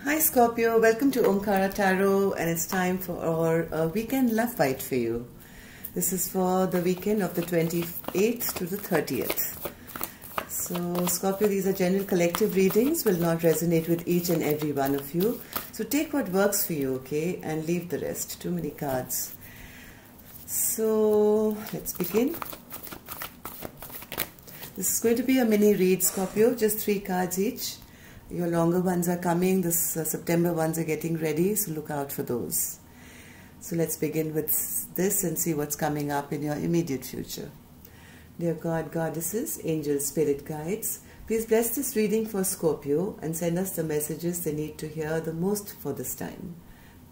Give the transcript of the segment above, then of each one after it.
Hi Scorpio, welcome to Omkara Tarot, and it's time for our weekend love bite for you. This is for the weekend of the 28th to the 30th. So Scorpio, these are general collective readings, will not resonate with each and every one of you. So take what works for you, okay, and leave the rest. Too many cards. So let's begin. This is going to be a mini read, Scorpio, just 3 cards each. Your longer ones are coming, this September ones are getting ready, so look out for those. So let's begin with this and see what's coming up in your immediate future. Dear God, Goddesses, Angels, Spirit Guides, please bless this reading for Scorpio and send us the messages they need to hear the most for this time.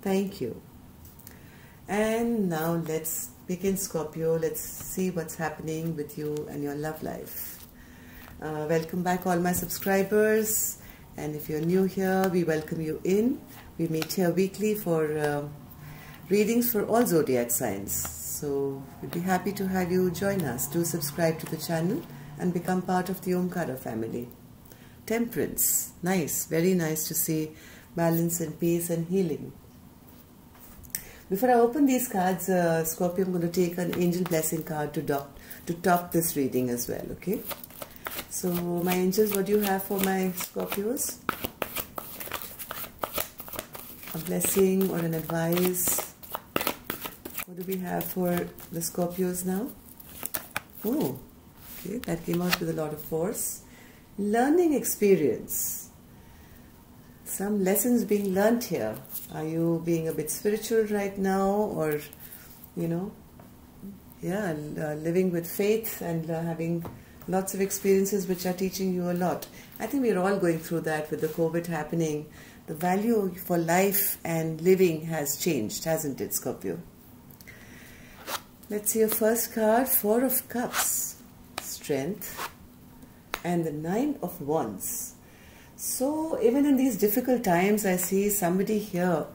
Thank you. And now let's begin, Scorpio. Let's see what's happening with you and your love life. Welcome back all my subscribers. And if you're new here, we welcome you in. We meet here weekly for readings for all zodiac signs. So we'd be happy to have you join us. Do subscribe to the channel and become part of the Omkara family. Temperance. Nice. Very nice to see balance and peace and healing. Before I open these cards, Scorpio, I'm going to take an angel blessing card to top this reading as well, okay? So, my angels, what do you have for my Scorpios? A blessing or an advice? What do we have for the Scorpios now? Oh, okay, that came out with a lot of force. Learning experience. Some lessons being learnt here. Are you being a bit spiritual right now, or, you know, yeah, living with faith and having lots of experiences which are teaching you a lot. I think we're all going through that with the COVID happening. The value for life and living has changed, hasn't it, Scorpio? Let's see your first card, 4 of Cups, Strength, and the 9 of Wands. So even in these difficult times, I see somebody here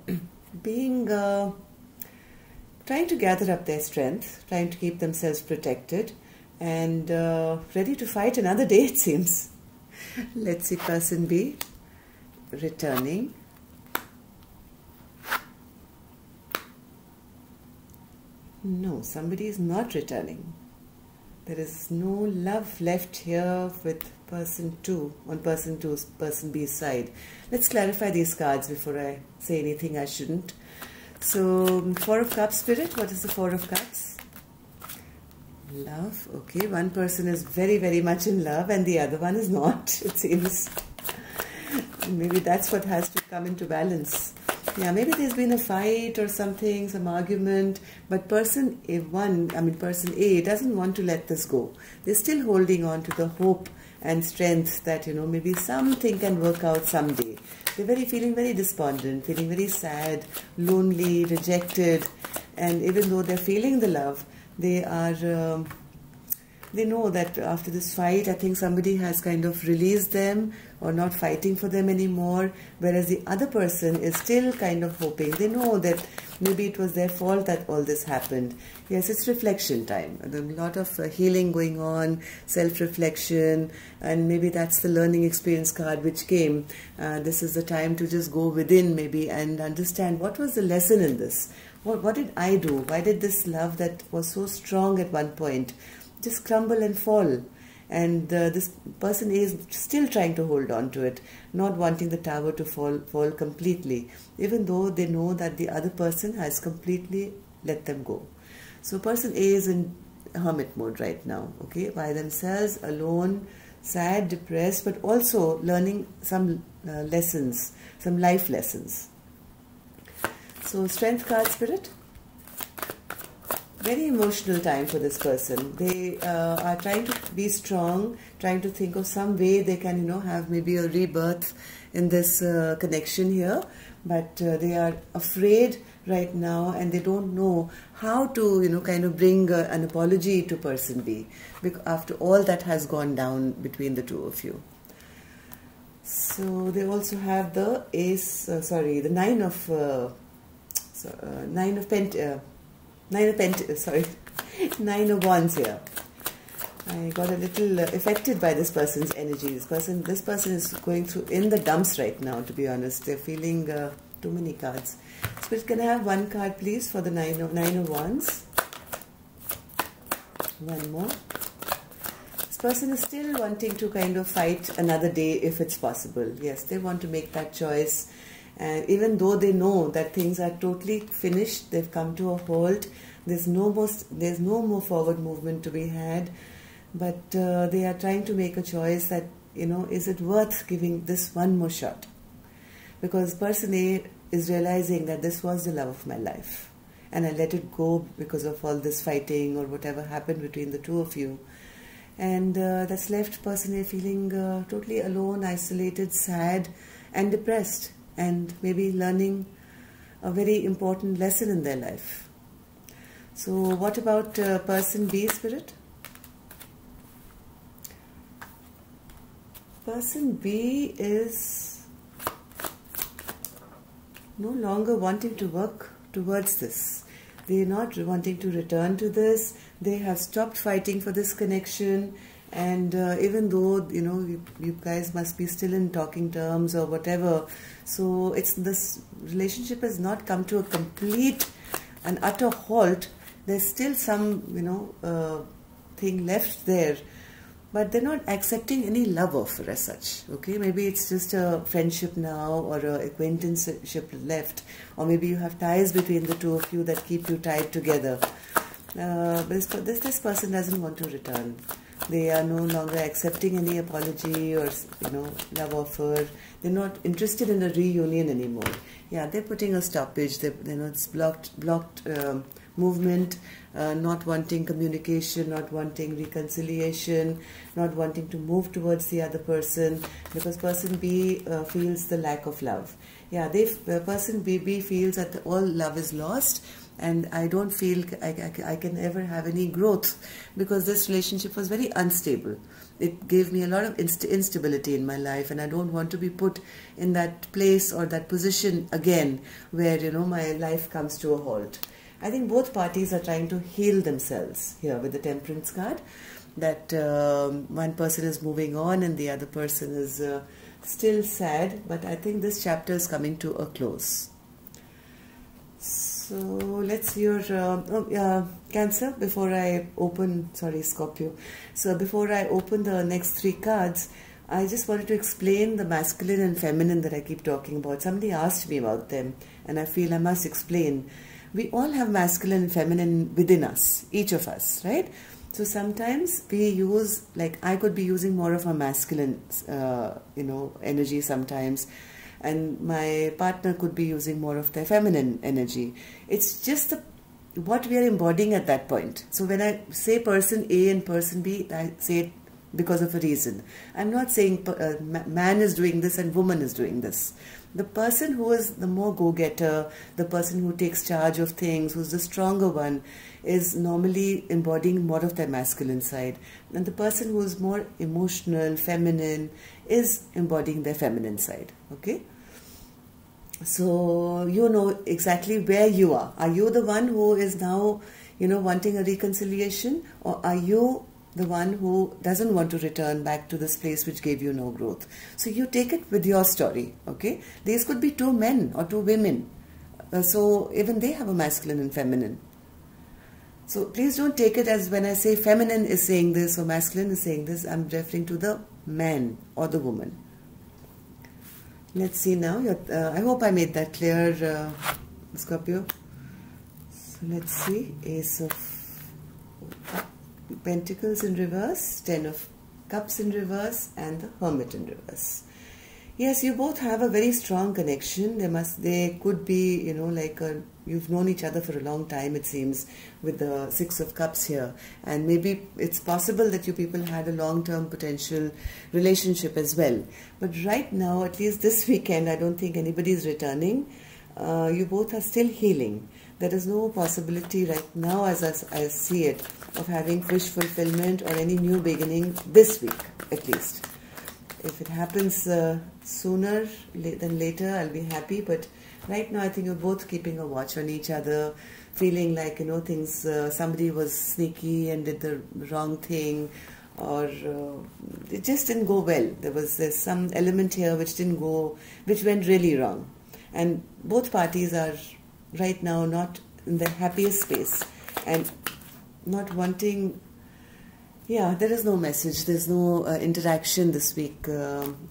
being trying to gather up their strength, trying to keep themselves protected, and ready to fight another day, it seems. Let's see person B, returning. No, somebody is not returning. There is no love left here with person 2, on person 2's, person B's side. Let's clarify these cards before I say anything I shouldn't. So, 4 of Cups, Spirit, what is the 4 of Cups? Love. Okay, one person is very, very much in love and the other one is not, it seems. Maybe that's what has to come into balance. Yeah, maybe there's been a fight or something, some argument, but person A doesn't want to let this go. They're still holding on to the hope and strength that, you know, maybe something can work out someday. They're feeling very despondent, feeling very sad, lonely, rejected, and even though they're feeling the love, they know that after this fight, I think somebody has kind of released them or not fighting for them anymore, whereas the other person is still kind of hoping. They know that maybe it was their fault that all this happened. Yes, it's reflection time. There's a lot of healing going on, self-reflection, and maybe that's the learning experience card which came. This is the time to just go within maybe and understand what was the lesson in this. What did I do? Why did this love that was so strong at one point just crumble and fall? And this person is still trying to hold on to it, not wanting the tower to fall completely, even though they know that the other person has completely let them go. So person A is in hermit mode right now, okay, by themselves, alone, sad, depressed, but also learning some lessons, some life lessons. So, Strength card, Spirit. Very emotional time for this person. They are trying to be strong, trying to think of some way they can, you know, have maybe a rebirth in this connection here. But they are afraid right now and they don't know how to, you know, kind of bring an apology to person B after all that has gone down between the two of you. So, they also have the the 9 of... Nine of Wands here. I got a little affected by this person's energy. This person is going through in the dumps right now, to be honest. They're feeling too many cards. Spirit, can I have one card, please, for the Nine of Wands? One more. This person is still wanting to kind of fight another day if it's possible. Yes, they want to make that choice. And even though they know that things are totally finished, they've come to a halt. There's no more forward movement to be had. But they are trying to make a choice that, is it worth giving this one more shot? Because person A is realizing that this was the love of my life. And I let it go because of all this fighting or whatever happened between the two of you. And that's left person A feeling totally alone, isolated, sad and depressed. And maybe learning a very important lesson in their life. So what about person B, Spirit? Person B is no longer wanting to work towards this. They are not wanting to return to this. They have stopped fighting for this connection. And even though, you guys must be still in talking terms or whatever, so this relationship has not come to a complete and utter halt. There's still some, thing left there. But they're not accepting any love offer as such, okay? Maybe it's just a friendship now or an acquaintanceship left. Or maybe you have ties between the two of you that keep you tied together. But this person doesn't want to return. They are no longer accepting any apology or, love offer. They're not interested in a reunion anymore. Yeah, they're putting a stoppage. It's blocked movement, not wanting communication, not wanting reconciliation, not wanting to move towards the other person, because person B feels the lack of love. Yeah, person B feels that all love is lost, and I don't feel I can ever have any growth, because this relationship was very unstable. It gave me a lot of instability in my life, and I don't want to be put in that place or that position again where, my life comes to a halt. I think both parties are trying to heal themselves here with the Temperance card. That one person is moving on and the other person is still sad. But I think this chapter is coming to a close. So let's hear Cancer before I open, Scorpio. So before I open the next three cards, I just wanted to explain the masculine and feminine that I keep talking about. Somebody asked me about them and I feel I must explain. We all have masculine and feminine within us, each of us, right? So sometimes we use, like I could be using more of a masculine, energy sometimes, and my partner could be using more of their feminine energy. It's just what we are embodying at that point. So when I say person A and person B, I say it because of a reason. I'm not saying man is doing this and woman is doing this. The person who is the more go-getter, the person who takes charge of things, who's the stronger one, is normally embodying more of their masculine side. And the person who is more emotional, feminine, is embodying their feminine side. Okay? So you know exactly where you are. Are you the one who is now, wanting a reconciliation? Or are you the one who doesn't want to return back to this place which gave you no growth? So you take it with your story, okay? These could be two men or two women. So even they have a masculine and feminine. So please don't take it as when I say feminine is saying this or masculine is saying this, I'm referring to the man or the woman. Let's see now. I hope I made that clear, Scorpio. So let's see. Ace of Pentacles in reverse, 10 of Cups in reverse, and the Hermit in reverse. Yes, you both have a very strong connection. They could be, you've known each other for a long time, it seems, with the Six of Cups here. And maybe it's possible that you people had a long-term potential relationship as well. But right now, at least this weekend, I don't think anybody is returning. You both are still healing. There is no possibility right now, as I see it, of having wish fulfillment or any new beginning this week, at least. If it happens sooner than later, I'll be happy. But right now, I think you're both keeping a watch on each other, feeling like, things, somebody was sneaky and did the wrong thing, or it just didn't go well. There's some element here which went really wrong. And both parties are right now not in the happiest space and not wanting. Yeah, there is no message, there's no interaction this week,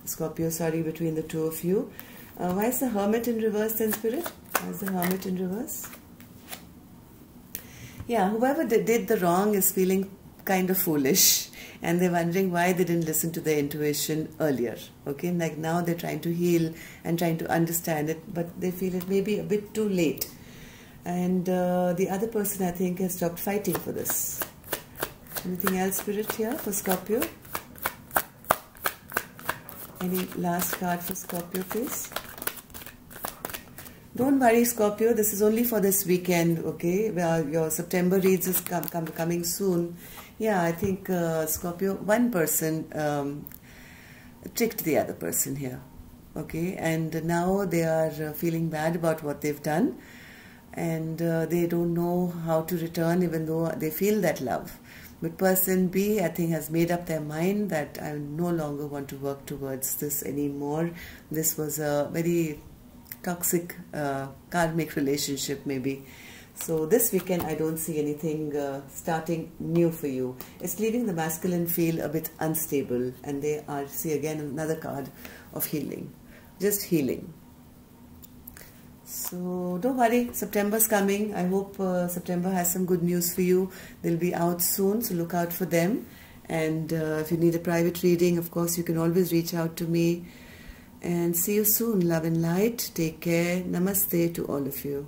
Scorpio, sorry, between the two of you. Why is the Hermit in reverse then, Spirit? Why is the Hermit in reverse? Yeah, whoever did the wrong is feeling kind of foolish, and they're wondering why they didn't listen to their intuition earlier. Okay, like now they're trying to heal and trying to understand it, but they feel it may be a bit too late. And the other person, I think, has stopped fighting for this. Anything else, Spirit, here for Scorpio? Any last card for Scorpio, please? Don't worry, Scorpio, this is only for this weekend, okay? Well, your September reads is coming soon. Yeah, I think, Scorpio, one person tricked the other person here, okay? And now they are feeling bad about what they've done, and they don't know how to return even though they feel that love. But person B, I think, has made up their mind that I no longer want to work towards this anymore. This was a very toxic karmic relationship maybe. So this weekend I don't see anything starting new for you. It's leaving the masculine feel a bit unstable, and they are, see again another card of healing. Just healing. So don't worry, September's coming. I hope September has some good news for you. They'll be out soon, so look out for them. And if you need a private reading, of course, you can always reach out to me. And see you soon. Love and light. Take care. Namaste to all of you.